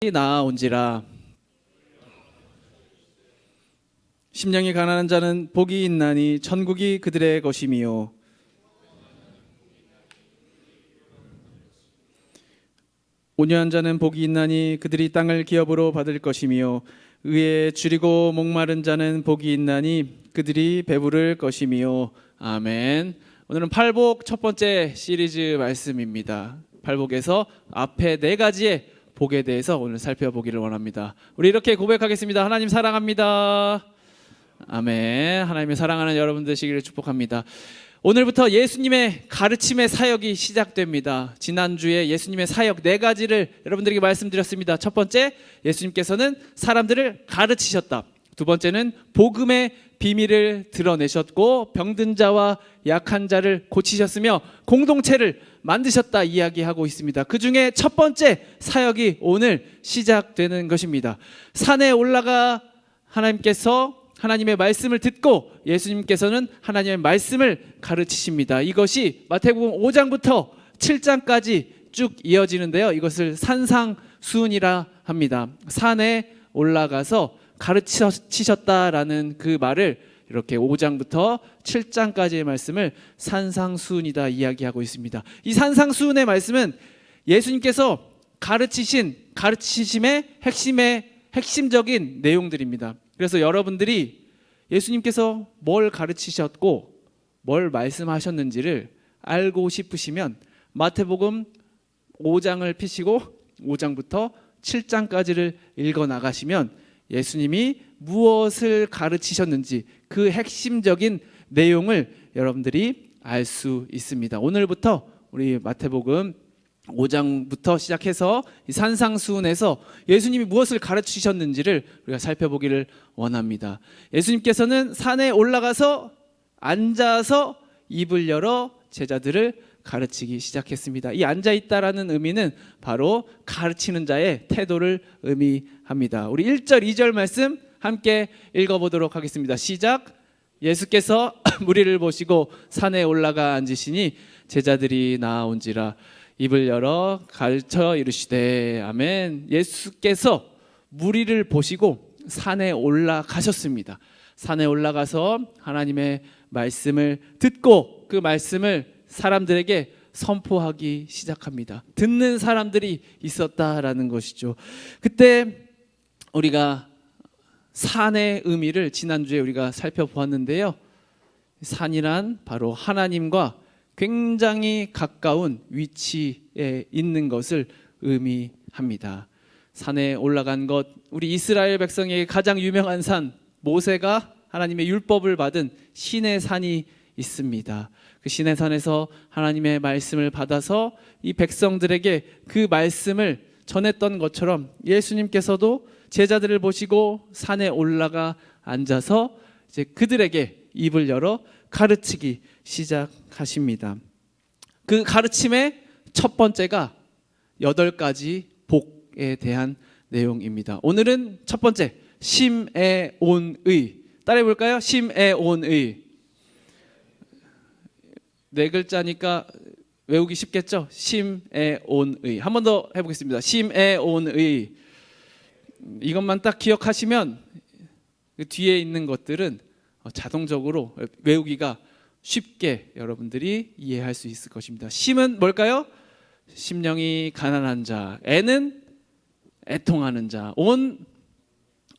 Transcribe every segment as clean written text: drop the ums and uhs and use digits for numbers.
나아온지라. 심령이 가난한 자는 복이 있나니 천국이 그들의 것이미요. 온유한 자는 복이 있나니 그들이 땅을 기업으로 받을 것이미요. 의에 줄이고 목마른 자는 복이 있나니 그들이 배부를 것이미요. 아멘. 오늘은 팔복 첫 번째 시리즈 말씀입니다. 팔복에서 앞에 네 가지의 복에 대해서 오늘 살펴보기를 원합니다. 우리 이렇게 고백하겠습니다. 하나님 사랑합니다. 아멘. 하나님의 사랑하는 여러분 되시기를 축복합니다. 오늘부터 예수님의 가르침의 사역이 시작됩니다. 지난주에 예수님의 사역 네 가지를 여러분들에게 말씀드렸습니다. 첫 번째, 예수님께서는 사람들을 가르치셨다. 두 번째는 복음의 비밀을 드러내셨고 병든 자와 약한 자를 고치셨으며 공동체를 만드셨다 이야기하고 있습니다. 그 중에 첫 번째 사역이 오늘 시작되는 것입니다. 산에 올라가 하나님의 말씀을 듣고 예수님께서는 하나님의 말씀을 가르치십니다. 이것이 마태복음 5장부터 7장까지 쭉 이어지는데요. 이것을 산상수훈이라 합니다. 산에 올라가서 가르치셨다라는 그 말을 이렇게 5장부터 7장까지의 말씀을 산상수훈이다 이야기하고 있습니다. 이 산상수훈의 말씀은 예수님께서 가르치심의 핵심적인 내용들입니다. 그래서 여러분들이 예수님께서 뭘 가르치셨고 뭘 말씀하셨는지를 알고 싶으시면 마태복음 5장을 펴시고 5장부터 7장까지를 읽어 나가시면 예수님이 무엇을 가르치셨는지 그 핵심적인 내용을 여러분들이 알 수 있습니다. 오늘부터 우리 마태복음 5장부터 시작해서 이 산상수훈에서 예수님이 무엇을 가르치셨는지를 우리가 살펴보기를 원합니다. 예수님께서는 산에 올라가서 앉아서 입을 열어 제자들을 가르치기 시작했습니다. 이 앉아있다라는 의미는 바로 가르치는 자의 태도를 의미합니다. 우리 1절, 2절 말씀 함께 읽어보도록 하겠습니다. 시작. 예수께서 무리를 보시고 산에 올라가 앉으시니 제자들이 나아온지라. 입을 열어 가르쳐 이르시되. 아멘. 예수께서 무리를 보시고 산에 올라가셨습니다. 산에 올라가서 하나님의 말씀을 듣고 그 말씀을 사람들에게 선포하기 시작합니다. 듣는 사람들이 있었다라는 것이죠. 그때 우리가 산의 의미를 지난주에 우리가 살펴보았는데요. 산이란 바로 하나님과 굉장히 가까운 위치에 있는 것을 의미합니다. 산에 올라간 것, 우리 이스라엘 백성에게 가장 유명한 산, 모세가 하나님의 율법을 받은 시내 산이 있습니다. 그 시내 산에서 하나님의 말씀을 받아서 이 백성들에게 그 말씀을 전했던 것처럼 예수님께서도 제자들을 보시고 산에 올라가 앉아서 이제 그들에게 입을 열어 가르치기 시작하십니다. 그 가르침의 첫 번째가 8가지 복에 대한 내용입니다. 오늘은 첫 번째, 심에 온의. 따라해 볼까요? 심에 온의. 네 글자니까 외우기 쉽겠죠? 심에 온의. 한 번 더 해보겠습니다. 심에 온의. 이것만 딱 기억하시면 그 뒤에 있는 것들은 자동적으로 외우기가 쉽게 여러분들이 이해할 수 있을 것입니다. 심은 뭘까요? 심령이 가난한 자, 애는 애통하는 자,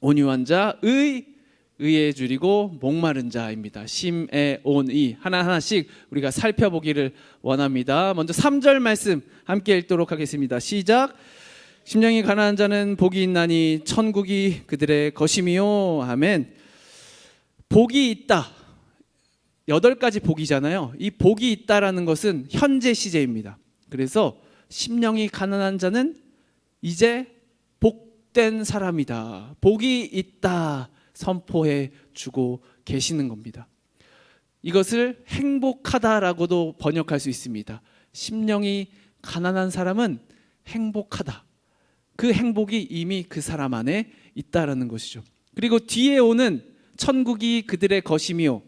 온유한 자, 의에 줄이고 목마른 자입니다. 심에 온의. 하나하나씩 우리가 살펴보기를 원합니다. 먼저 3절 말씀 함께 읽도록 하겠습니다. 시작. 심령이 가난한 자는 복이 있나니 천국이 그들의 것이미요. 아멘. 복이 있다. 8가지 복이잖아요. 이 복이 있다라는 것은 현재 시제입니다. 그래서 심령이 가난한 자는 이제 복된 사람이다. 복이 있다 선포해 주고 계시는 겁니다. 이것을 행복하다라고도 번역할 수 있습니다. 심령이 가난한 사람은 행복하다. 그 행복이 이미 그 사람 안에 있다라는 것이죠. 그리고 뒤에 오는 천국이 그들의 것이며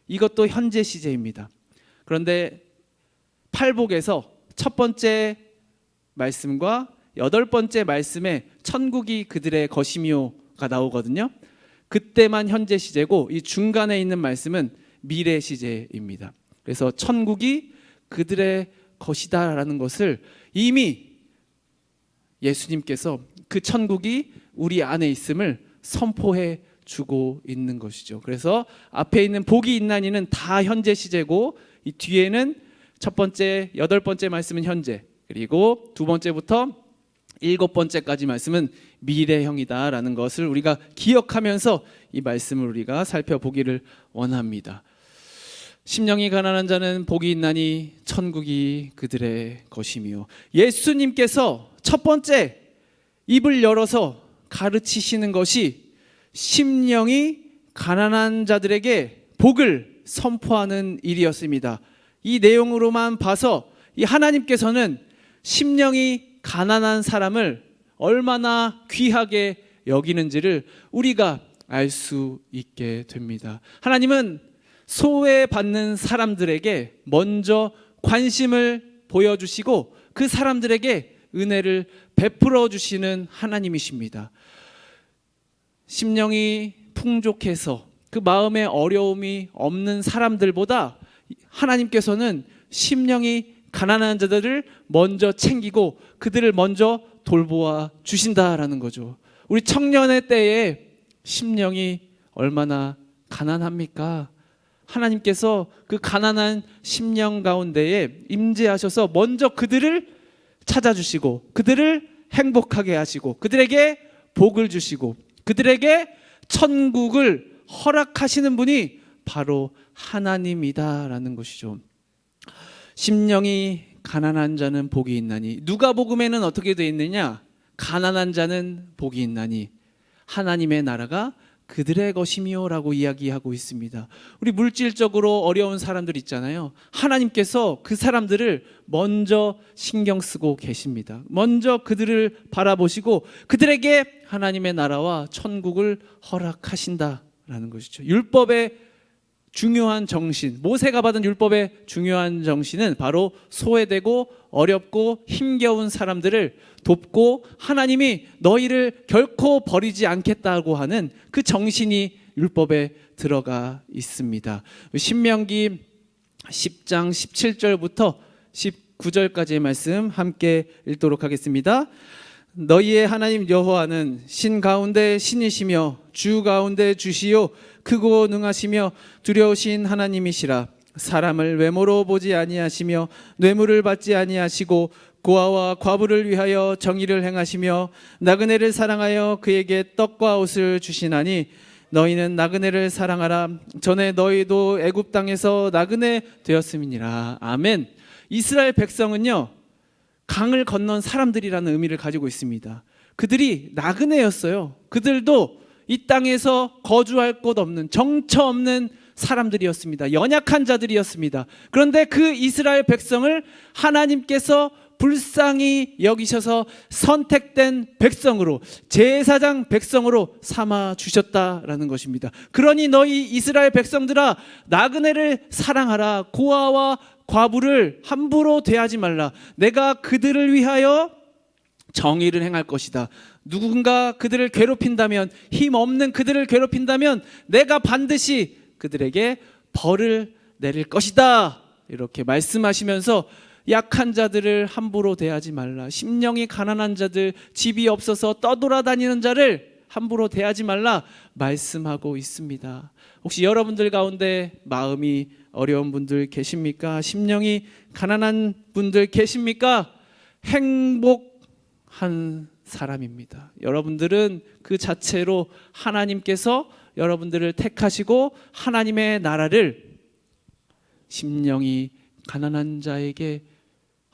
이것도 현재 시제입니다. 그런데 팔복에서 첫 번째 말씀과 8번째 말씀에 천국이 그들의 것이며가 나오거든요. 그때만 현재 시제고 이 중간에 있는 말씀은 미래 시제입니다. 그래서 천국이 그들의 것이다라는 것을 이미 예수님께서 그 천국이 우리 안에 있음을 선포해 주고 있는 것이죠. 그래서 앞에 있는 복이 있나니는 다 현재 시제고 이 뒤에는 첫 번째, 8번째 말씀은 현재, 그리고 두 번째부터 7번째까지 말씀은 미래형이다라는 것을 우리가 기억하면서 이 말씀을 우리가 살펴보기를 원합니다. 심령이 가난한 자는 복이 있나니 천국이 그들의 것이며, 예수님께서 첫 번째 입을 열어서 가르치시는 것이 심령이 가난한 자들에게 복을 선포하는 일이었습니다. 이 내용으로만 봐서 이 하나님께서는 심령이 가난한 사람을 얼마나 귀하게 여기는지를 우리가 알 수 있게 됩니다. 하나님은 소외받는 사람들에게 먼저 관심을 보여주시고 그 사람들에게 은혜를 베풀어 주시는 하나님이십니다. 심령이 풍족해서 그 마음에 어려움이 없는 사람들보다 하나님께서는 심령이 가난한 자들을 먼저 챙기고 그들을 먼저 돌보아 주신다라는 거죠. 우리 청년의 때에 심령이 얼마나 가난합니까? 하나님께서 그 가난한 심령 가운데에 임재하셔서 먼저 그들을 찾아주시고 그들을 행복하게 하시고 그들에게 복을 주시고 그들에게 천국을 허락하시는 분이 바로 하나님이다라는 것이죠. 심령이 가난한 자는 복이 있나니, 누가복음에는 어떻게 되어 있느냐? 가난한 자는 복이 있나니 하나님의 나라가 그들의 것이며라고 이야기하고 있습니다. 우리 물질적으로 어려운 사람들 있잖아요. 하나님께서 그 사람들을 먼저 신경 쓰고 계십니다. 먼저 그들을 바라보시고 그들에게 하나님의 나라와 천국을 허락하신다라는 것이죠. 율법의 중요한 정신, 모세가 받은 율법의 중요한 정신은 바로 소외되고 어렵고 힘겨운 사람들을 돕고 하나님이 너희를 결코 버리지 않겠다고 하는 그 정신이 율법에 들어가 있습니다. 신명기 10장 17절부터 19절까지의 말씀 함께 읽도록 하겠습니다. 너희의 하나님 여호와는 신 가운데 신이시며 주 가운데 주시요 크고 능하시며 두려우신 하나님이시라. 사람을 외모로 보지 아니하시며 뇌물을 받지 아니하시고 고아와 과부를 위하여 정의를 행하시며 나그네를 사랑하여 그에게 떡과 옷을 주시나니 너희는 나그네를 사랑하라. 전에 너희도 애굽 땅에서 나그네 되었음이니라. 아멘. 이스라엘 백성은요, 강을 건넌 사람들이라는 의미를 가지고 있습니다. 그들이 나그네였어요. 그들도 이 땅에서 거주할 곳 없는, 정처 없는 사람들이었습니다. 연약한 자들이었습니다. 그런데 그 이스라엘 백성을 하나님께서 불쌍히 여기셔서 선택된 백성으로, 제사장 백성으로 삼아 주셨다라는 것입니다. 그러니 너희 이스라엘 백성들아, 나그네를 사랑하라. 고아와 과부를 함부로 대하지 말라. 내가 그들을 위하여 정의를 행할 것이다. 누군가 그들을 괴롭힌다면, 힘없는 그들을 괴롭힌다면 내가 반드시 그들에게 벌을 내릴 것이다. 이렇게 말씀하시면서 약한 자들을 함부로 대하지 말라. 심령이 가난한 자들, 집이 없어서 떠돌아다니는 자를 함부로 대하지 말라 말씀하고 있습니다. 혹시 여러분들 가운데 마음이 어려운 분들 계십니까? 심령이 가난한 분들 계십니까? 행복한 사람입니다. 여러분들은 그 자체로 하나님께서 여러분들을 택하시고 하나님의 나라를 심령이 가난한 자에게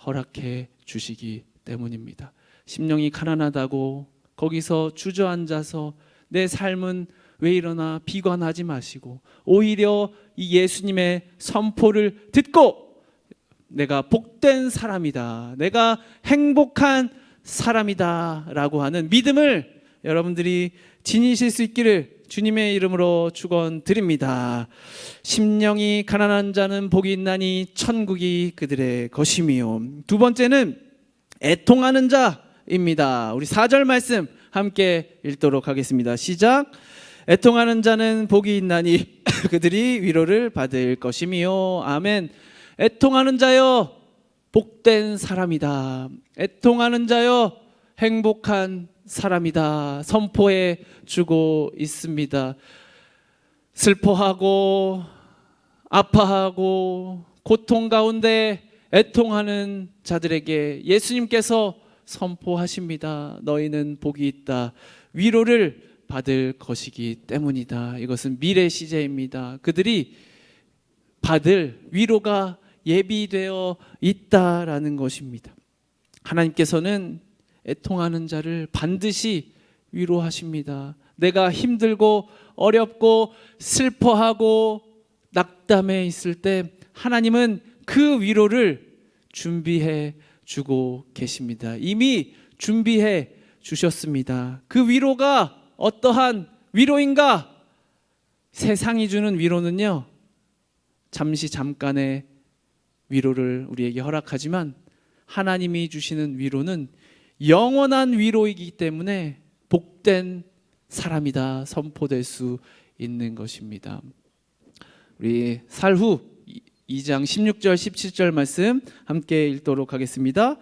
허락해 주시기 때문입니다. 심령이 가난하다고 거기서 주저앉아서 내 삶은 왜 이러나 비관하지 마시고 오히려 이 예수님의 선포를 듣고 내가 복된 사람이다, 내가 행복한 사람이다 라고 하는 믿음을 여러분들이 지니실 수 있기를 주님의 이름으로 축원드립니다. 심령이 가난한 자는 복이 있나니 천국이 그들의 것이며, 두 번째는 애통하는 자 입니다. 우리 4절 말씀 함께 읽도록 하겠습니다. 시작. 애통하는 자는 복이 있나니 그들이 위로를 받을 것이며. 아멘. 애통하는 자여 복된 사람이다. 애통하는 자여 행복한 사람이다. 선포해 주고 있습니다. 슬퍼하고 아파하고 고통 가운데 애통하는 자들에게 예수님께서 선포하십니다. 너희는 복이 있다. 위로를 받을 것이기 때문이다. 이것은 미래 시제입니다. 그들이 받을 위로가 예비되어 있다라는 것입니다. 하나님께서는 애통하는 자를 반드시 위로하십니다. 내가 힘들고 어렵고 슬퍼하고 낙담해 있을 때 하나님은 그 위로를 준비해 주고 계십니다. 이미 준비해 주셨습니다. 그 위로가 어떠한 위로인가? 세상이 주는 위로는요, 잠깐의 위로를 우리에게 허락하지만 하나님이 주시는 위로는 영원한 위로이기 때문에 복된 사람이다 선포될 수 있는 것입니다. 우리 살후 2장 16절 17절 말씀 함께 읽도록 하겠습니다.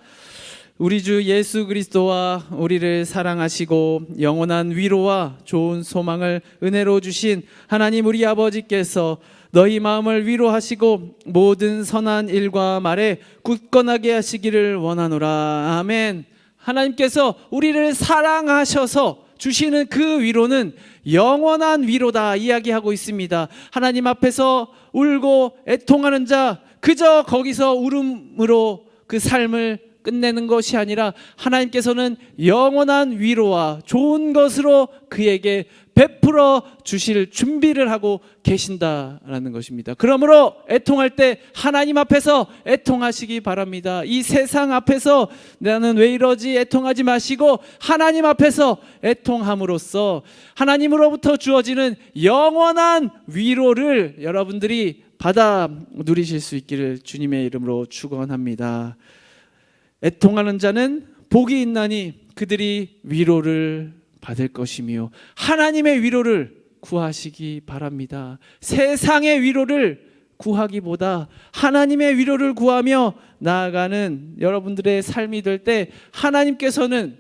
우리 주 예수 그리스도와 우리를 사랑하시고 영원한 위로와 좋은 소망을 은혜로 주신 하나님 우리 아버지께서 너희 마음을 위로하시고 모든 선한 일과 말에 굳건하게 하시기를 원하노라. 아멘. 하나님께서 우리를 사랑하셔서 주시는 그 위로는 영원한 위로다 이야기하고 있습니다. 하나님 앞에서 울고 애통하는 자, 그저 거기서 울음으로 그 삶을 끝내는 것이 아니라 하나님께서는 영원한 위로와 좋은 것으로 그에게 베풀어 주실 준비를 하고 계신다라는 것입니다. 그러므로 애통할 때 하나님 앞에서 애통하시기 바랍니다. 이 세상 앞에서 나는 왜 이러지 애통하지 마시고 하나님 앞에서 애통함으로써 하나님으로부터 주어지는 영원한 위로를 여러분들이 받아 누리실 수 있기를 주님의 이름으로 축원합니다. 애통하는 자는 복이 있나니 그들이 위로를 받을 것이며 하나님의 위로를 구하시기 바랍니다. 세상의 위로를 구하기보다 하나님의 위로를 구하며 나아가는 여러분들의 삶이 될 때 하나님께서는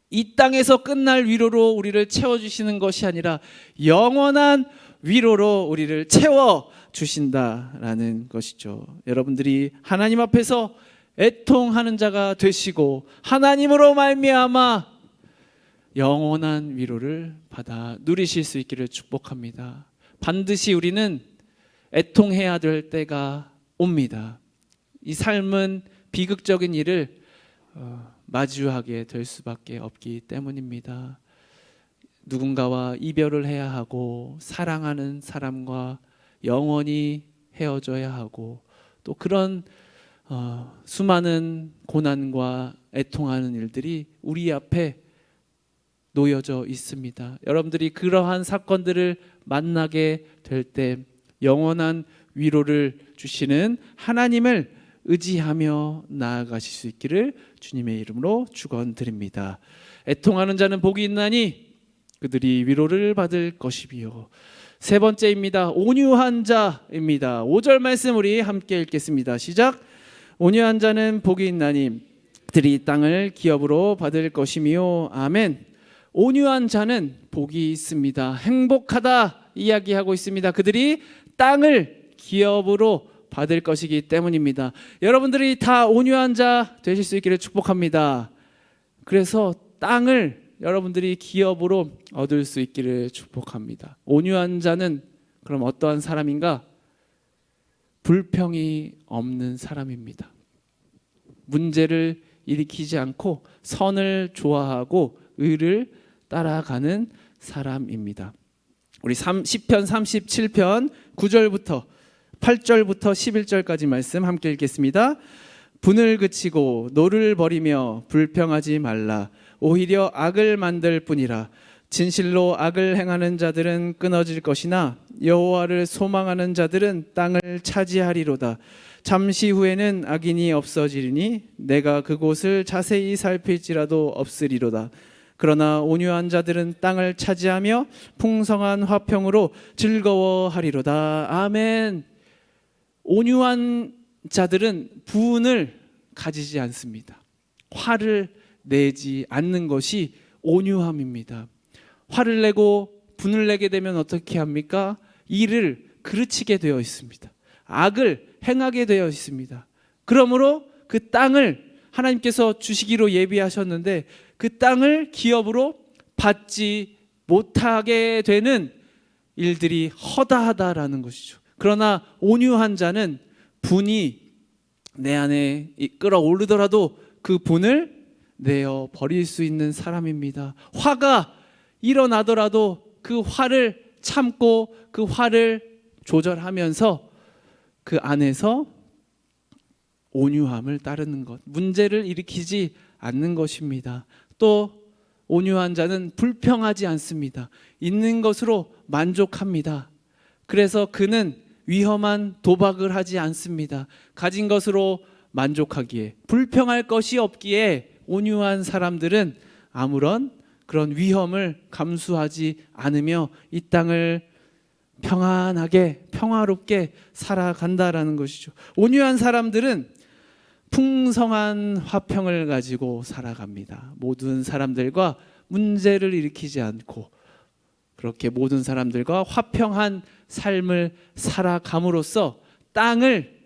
이 땅에서 끝날 위로로 우리를 채워주시는 것이 아니라 영원한 위로로 우리를 채워주신다라는 것이죠. 여러분들이 하나님 앞에서 애통하는 자가 되시고 하나님으로 말미암아 영원한 위로를 받아 누리실 수 있기를 축복합니다. 반드시 우리는 애통해야 될 때가 옵니다. 이 삶은 비극적인 일을 마주하게 될 수밖에 없기 때문입니다. 누군가와 이별을 해야 하고 사랑하는 사람과 영원히 헤어져야 하고 또 그런 수많은 고난과 애통하는 일들이 우리 앞에 놓여져 있습니다. 여러분들이 그러한 사건들을 만나게 될 때 영원한 위로를 주시는 하나님을 의지하며 나아가실 수 있기를 주님의 이름으로 축원드립니다. 애통하는 자는 복이 있나니 그들이 위로를 받을 것이며. 세 번째입니다. 온유한 자입니다. 5절 말씀 우리 함께 읽겠습니다. 시작. 온유한 자는 복이 있나니 그들이 땅을 기업으로 받을 것이며. 아멘. 온유한 자는 복이 있습니다. 행복하다 이야기하고 있습니다. 그들이 땅을 기업으로 받을 것이기 때문입니다. 여러분들이 다 온유한 자 되실 수 있기를 축복합니다. 그래서 땅을 여러분들이 기업으로 얻을 수 있기를 축복합니다. 온유한 자는 그럼 어떠한 사람인가? 불평이 없는 사람입니다. 문제를 일으키지 않고 선을 좋아하고 의를 따라가는 사람입니다. 우리 시편 37편 9절부터 8절부터 11절까지 말씀 함께 읽겠습니다. 분을 그치고 노를 버리며 불평하지 말라. 오히려 악을 만들 뿐이라. 진실로 악을 행하는 자들은 끊어질 것이나 여호와를 소망하는 자들은 땅을 차지하리로다. 잠시 후에는 악인이 없어지리니 내가 그곳을 자세히 살필지라도 없으리로다. 그러나 온유한 자들은 땅을 차지하며 풍성한 화평으로 즐거워하리로다. 아멘. 온유한 자들은 분을 가지지 않습니다. 화를 내지 않는 것이 온유함입니다. 화를 내고 분을 내게 되면 어떻게 합니까? 이를 그르치게 되어 있습니다. 악을 행하게 되어 있습니다. 그러므로 그 땅을 하나님께서 주시기로 예비하셨는데 그 땅을 기업으로 받지 못하게 되는 일들이 허다하다라는 것이죠. 그러나 온유한 자는 분이 내 안에 끌어오르더라도 그 분을 내어 버릴 수 있는 사람입니다. 화가 일어나더라도 그 화를 참고 그 화를 조절하면서 그 안에서 온유함을 따르는 것, 문제를 일으키지 않는 것입니다. 또 온유한 자는 불평하지 않습니다. 있는 것으로 만족합니다. 그래서 그는 위험한 도박을 하지 않습니다. 가진 것으로 만족하기에, 불평할 것이 없기에 온유한 사람들은 아무런 그런 위험을 감수하지 않으며 이 땅을 평안하게 평화롭게 살아간다라는 것이죠. 온유한 사람들은 풍성한 화평을 가지고 살아갑니다. 모든 사람들과 문제를 일으키지 않고 그렇게 모든 사람들과 화평한 삶을 살아감으로써 땅을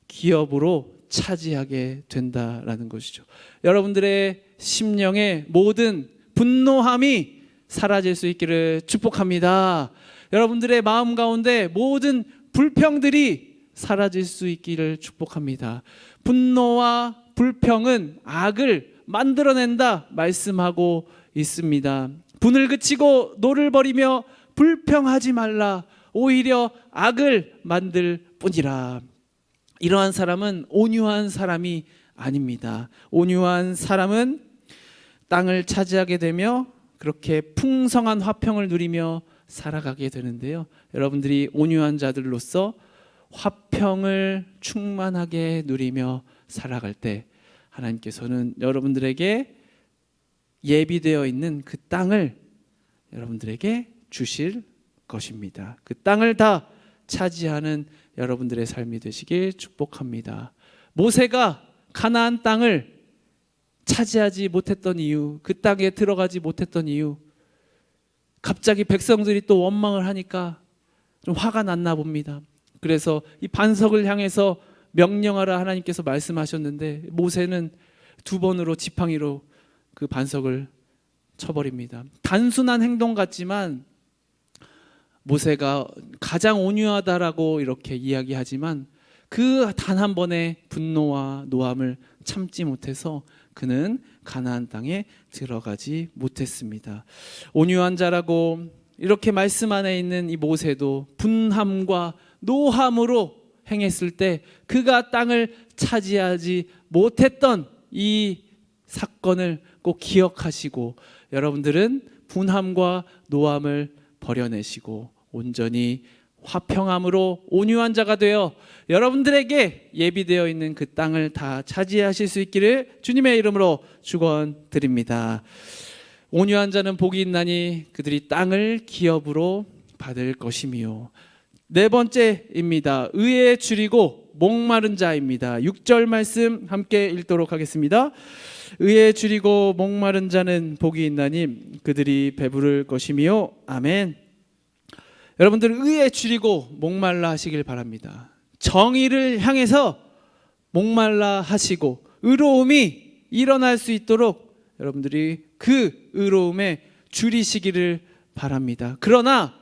기업으로 차지하게 된다라는 것이죠. 여러분들의 심령의 모든 분노함이 사라질 수 있기를 축복합니다. 여러분들의 마음 가운데 모든 불평들이 사라질 수 있기를 축복합니다. 분노와 불평은 악을 만들어낸다 말씀하고 있습니다. 분을 그치고 노를 버리며 불평하지 말라. 오히려 악을 만들 뿐이라. 이러한 사람은 온유한 사람이 아닙니다. 온유한 사람은 땅을 차지하게 되며 그렇게 풍성한 화평을 누리며 살아가게 되는데요. 여러분들이 온유한 자들로서 화평을 충만하게 누리며 살아갈 때 하나님께서는 여러분들에게 예비되어 있는 그 땅을 여러분들에게 주실 것입니다. 그 땅을 다 차지하는 여러분들의 삶이 되시길 축복합니다. 모세가 가나안 땅을 차지하지 못했던 이유, 그 땅에 들어가지 못했던 이유, 갑자기 백성들이 또 원망을 하니까 좀 화가 났나 봅니다. 그래서 이 반석을 향해서 명령하라 하나님께서 말씀하셨는데 모세는 2번으로 지팡이로 그 반석을 쳐버립니다. 단순한 행동 같지만 모세가 가장 온유하다라고 이렇게 이야기하지만 그 단 한 번의 분노와 노함을 참지 못해서 그는 가나안 땅에 들어가지 못했습니다. 온유한 자라고 이렇게 말씀 안에 있는 이 모세도 분함과 노함으로 행했을 때 그가 땅을 차지하지 못했던 이 사건을 꼭 기억하시고 여러분들은 분함과 노함을 버려내시고 온전히 화평함으로 온유한 자가 되어 여러분들에게 예비되어 있는 그 땅을 다 차지하실 수 있기를 주님의 이름으로 축원드립니다. 온유한 자는 복이 있나니 그들이 땅을 기업으로 받을 것이며. 4번째입니다. 의에 줄이고 목마른 자입니다. 6절 말씀 함께 읽도록 하겠습니다. 의에 줄이고 목마른 자는 복이 있나니 그들이 배부를 것이며. 아멘. 여러분들 의에 줄이고 목말라 하시길 바랍니다. 정의를 향해서 목말라 하시고 의로움이 일어날 수 있도록 여러분들이 그 의로움에 줄이시기를 바랍니다. 그러나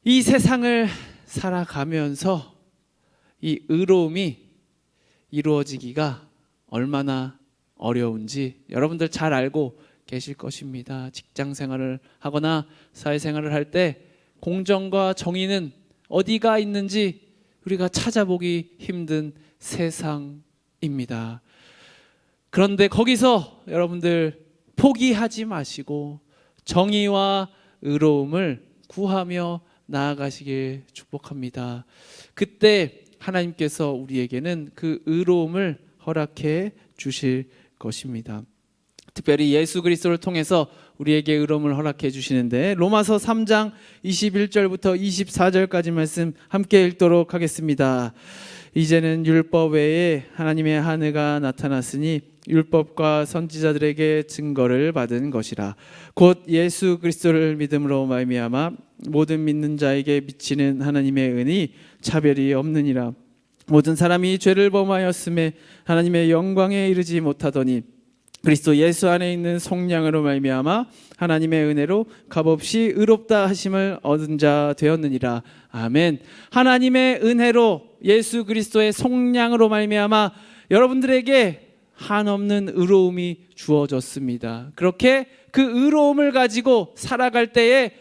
이 세상을 살아가면서 이 의로움이 이루어지기가 얼마나 어려운지 여러분들 잘 알고 계실 것입니다. 직장 생활을 하거나 사회생활을 할 때 공정과 정의는 어디가 있는지 우리가 찾아보기 힘든 세상입니다. 그런데 거기서 여러분들 포기하지 마시고 정의와 의로움을 구하며 나아가시길 축복합니다. 그때 하나님께서 우리에게는 그 의로움을 허락해 주실 것입니다. 특별히 예수 그리스도를 통해서 우리에게 의로움을 허락해 주시는데, 로마서 3장 21절부터 24절까지 말씀 함께 읽도록 하겠습니다. 이제는 율법 외에 하나님의 한 의가 나타났으니 율법과 선지자들에게 증거를 받은 것이라. 곧 예수 그리스도를 믿음으로 말미암아 모든 믿는 자에게 미치는 하나님의 은이 차별이 없느니라. 모든 사람이 죄를 범하였음에 하나님의 영광에 이르지 못하더니 그리스도 예수 안에 있는 속량으로 말미암아 하나님의 은혜로 값없이 의롭다 하심을 얻은 자 되었느니라. 아멘. 하나님의 은혜로 예수 그리스도의 속량으로 말미암아 여러분들에게 한없는 의로움이 주어졌습니다. 그렇게 그 의로움을 가지고 살아갈 때에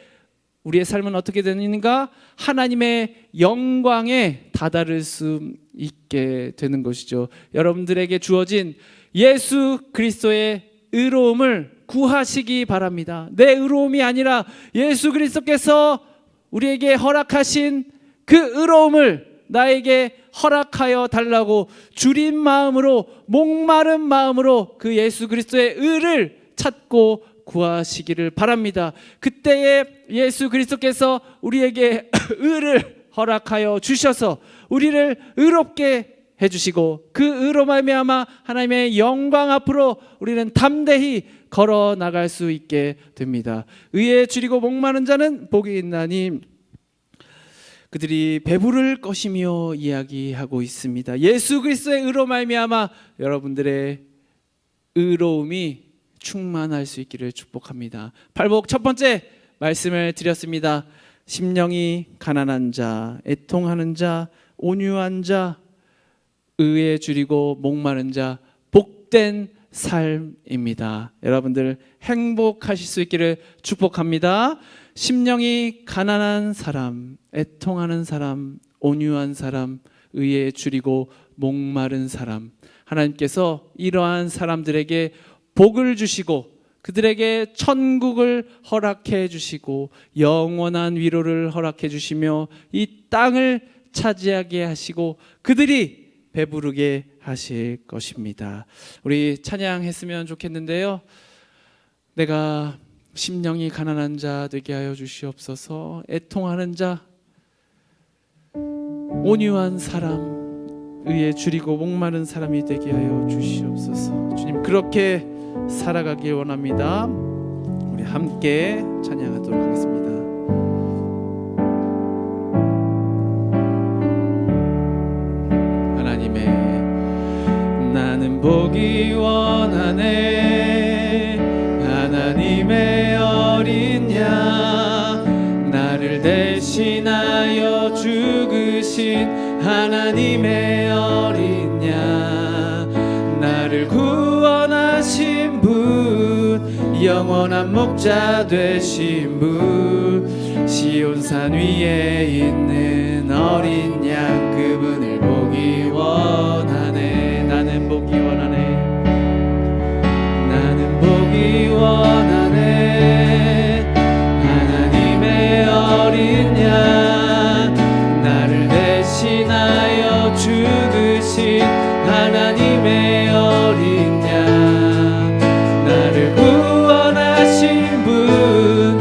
우리의 삶은 어떻게 되는가? 하나님의 영광에 다다를 수 있게 되는 것이죠. 여러분들에게 주어진 예수 그리스도의 의로움을 구하시기 바랍니다. 내 의로움이 아니라 예수 그리스도께서 우리에게 허락하신 그 의로움을 나에게 허락하여 달라고 주린 마음으로, 목마른 마음으로 그 예수 그리스도의 의를 찾고 구하시기를 바랍니다. 그때에 예수 그리스도께서 우리에게 의를 허락하여 주셔서 우리를 의롭게 해주시고, 그 의로 말미암아 하나님의 영광 앞으로 우리는 담대히 걸어 나갈 수 있게 됩니다. 의에 줄이고 목마른 자는 복이 있나니 그들이 배부를 것이며 이야기하고 있습니다. 예수 그리스도의 의로 말미암아 여러분들의 의로움이 충만할 수 있기를 축복합니다. 팔복 첫 번째 말씀을 드렸습니다. 심령이 가난한 자, 애통하는 자, 온유한 자, 의에 줄이고 목마른 자, 복된 삶입니다. 여러분들 행복하실 수 있기를 축복합니다. 심령이 가난한 사람, 애통하는 사람, 온유한 사람, 의에 줄이고 목마른 사람, 하나님께서 이러한 사람들에게 복을 주시고 그들에게 천국을 허락해 주시고 영원한 위로를 허락해 주시며 이 땅을 차지하게 하시고 그들이 배부르게 하실 것입니다. 우리 찬양했으면 좋겠는데요. 내가 심령이 가난한 자 되게 하여 주시옵소서. 애통하는 자, 온유한 사람, 의에 줄이고 목마른 사람이 되게 하여 주시옵소서. 주님, 그렇게 살아가길 원합니다. 우리 함께 찬양하도록 하겠습니다. 하나님의 나는 보기 원하네. 하나님의 어린 양, 나를 대신하여 죽으신 하나님의 어린 양, 나를 구원하신 분, 영원한 목자 되신 분, 시온산 위에 있는 어린 양, 그분을 보기 원하네. 나는 보기 원하네. 나는 보기 원하네. 하나님의 어린 양, 나를 대신하여 죽으신 하나님의 어린 양, 나를 구원하신 분,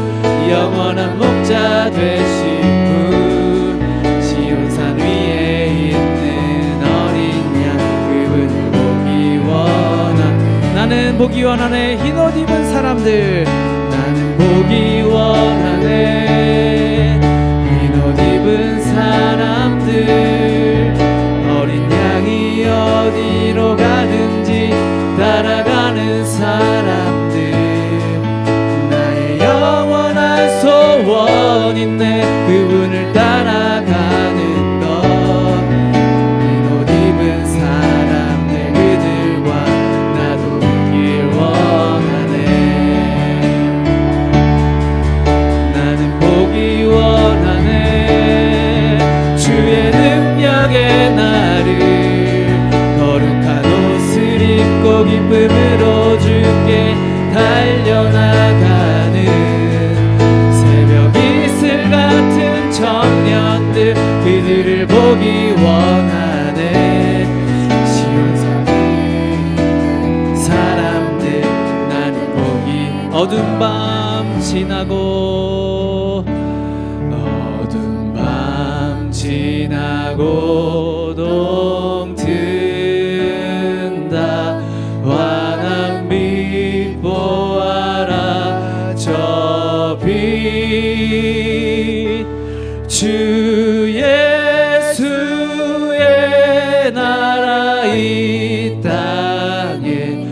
영원한 목자 되신 분, 시온산 위에 있는 어린 양, 그분을 보기 원하네. 나는 보기 원하네. 흰옷 입은 사람들, 나는 보기 원하네. 흰옷 입은 사람들, 어린 양이 어디로 가든지 따라가는 사람들, 나의 영원한 소원 있네. 그분을 따라가는 것. 흰옷 입은 사람들, 그들과 나도 있길 원하네. 밤 지나고 어두운 밤 지나고 동튼다 환한 빛 보아라 저 빛 주 예수의 나라 이 땅에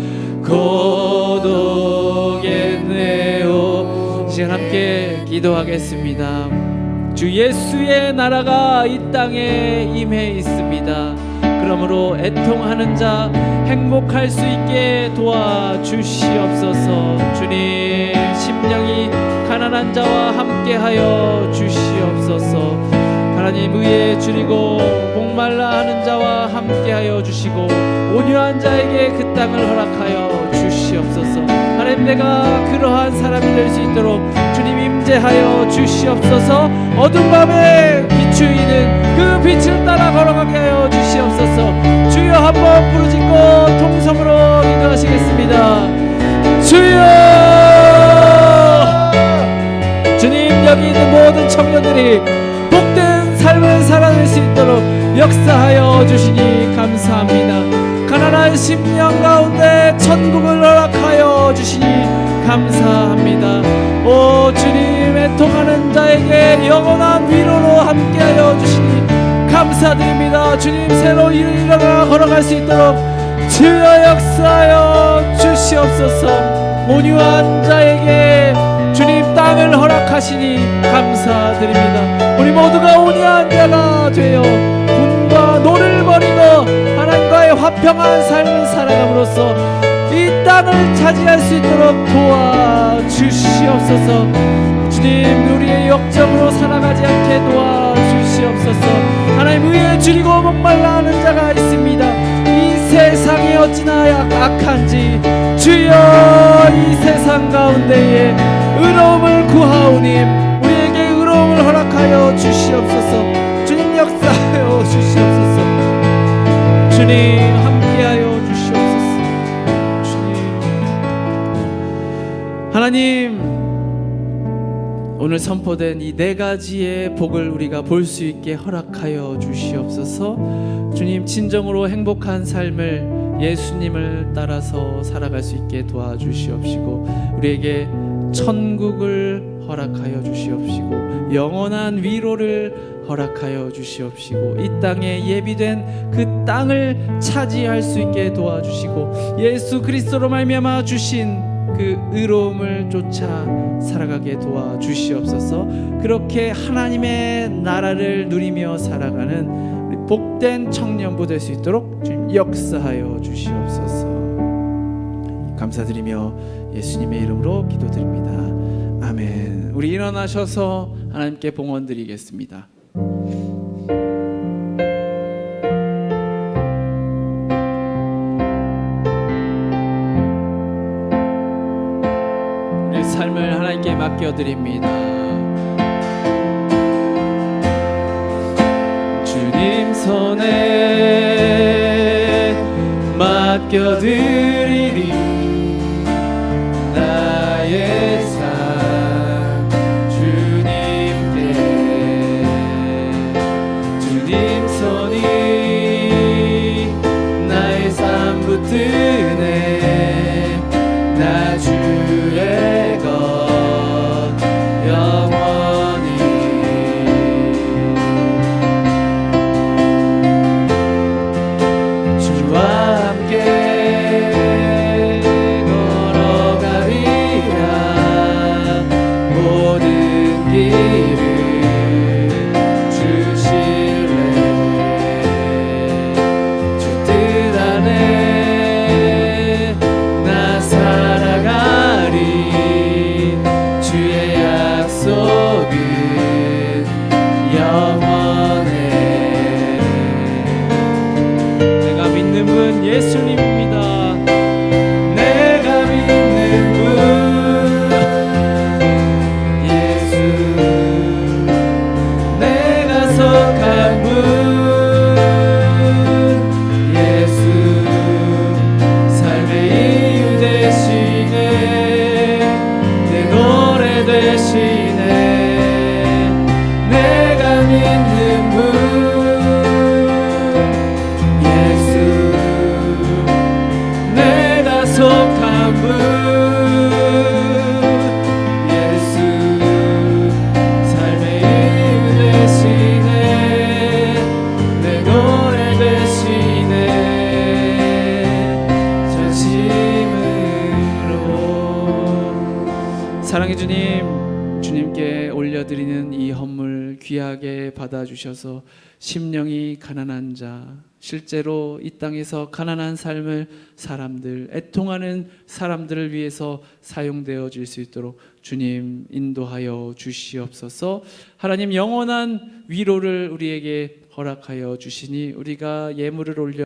고독했네요. 이제 함께 기도하겠습니다. 주 예수의 나라가 이 땅에 임해 있습니다. 그러므로 애통하는 자 행복할 수 있게 도와주시옵소서. 주님, 심령이 가난한 자와 함께하여 주시옵소서. 하나님, 의에 줄이고 목말라 하는 자와 함께하여 주시고 온유한 자에게 그 땅을 허락하여 주시옵소서. 하나님, 내가 그러한 사람이 될 수 있도록 주님 임재하여 주시옵소서. 어두운 밤에 비추이는 그 빛을 따라 걸어가게 하여 주시옵소서. 주여, 한번 부르짖고 통성으로 기도하시겠습니다. 주여! 주님, 여기 있는 모든 청년들이 복된 삶을 살아낼 수 있도록 역사하여 주시니 감사합니다. 가난한 심령 가운데 천국을 허락하여 주시니 감사합니다. 오 주님, 애통하는 자에게 영원한 위로로 함께하여 주시니 감사드립니다. 주님, 새로 일어나 걸어갈 수 있도록 주여 역사하여 주시옵소서. 온유한 자에게 주님 땅을 허락하시니 감사드립니다. 우리 모두가 온유한 자가 되어 분과 노를 버리고 하나님과의 화평한 삶을 살아감으로써 이 땅을 차지할 수 있도록 도와주시옵소서. 주님, 우리의 역정으로 살아가지 않게 도와주시옵소서. 하나님, 의에 줄이고 목말라 하는 자가 있습니다. 이 세상이 어찌나 악한지 주여 이 세상 가운데에 의로움을 구하오니 우리에게 의로움을 허락하여 주시옵소서. 주님, 역사하여 주시옵소서. 주님, 함께하여 주시옵소서. 주님, 하나님, 오늘 선포된 이 네 가지의 복을 우리가 볼 수 있게 허락하여 주시옵소서. 주님, 진정으로 행복한 삶을 예수님을 따라서 살아갈 수 있게 도와주시옵시고 우리에게 천국을 허락하여 주시옵시고 영원한 위로를 허락하여 주시옵시고 이 땅에 예비된 그 땅을 차지할 수 있게 도와주시고 예수 그리스도로 말미암아 주신 그 의로움을 쫓아 살아가게 도와주시옵소서. 그렇게 하나님의 나라를 누리며 살아가는 우리 복된 청년부 될 수 있도록 주님 역사하여 주시옵소서. 감사드리며 예수님의 이름으로 기도드립니다. 아멘. 우리 일어나셔서 하나님께 봉헌 드리겠습니다. 우리 삶을 하나님께 맡겨드립니다. 주님 손에 맡겨드리리 나의 삶 주님께. 주님 손이 나의 삶 붙드네. 나 주의 것 영원히. 주와 함께 걸어가리라. 사랑의 주님, 주님께 올려드리는 이 헌물 귀하게 받아주셔서 심령이 가난한 자, 실제로 이 땅에서 가난한 삶을 사람들, 애통하는 사람들을 위해서 사용되어 질 수 있도록 주님 인도하여 주시옵소서. 하나님 영원한 위로를 우리에게 허락하여 주시니 우리가 예물을 올려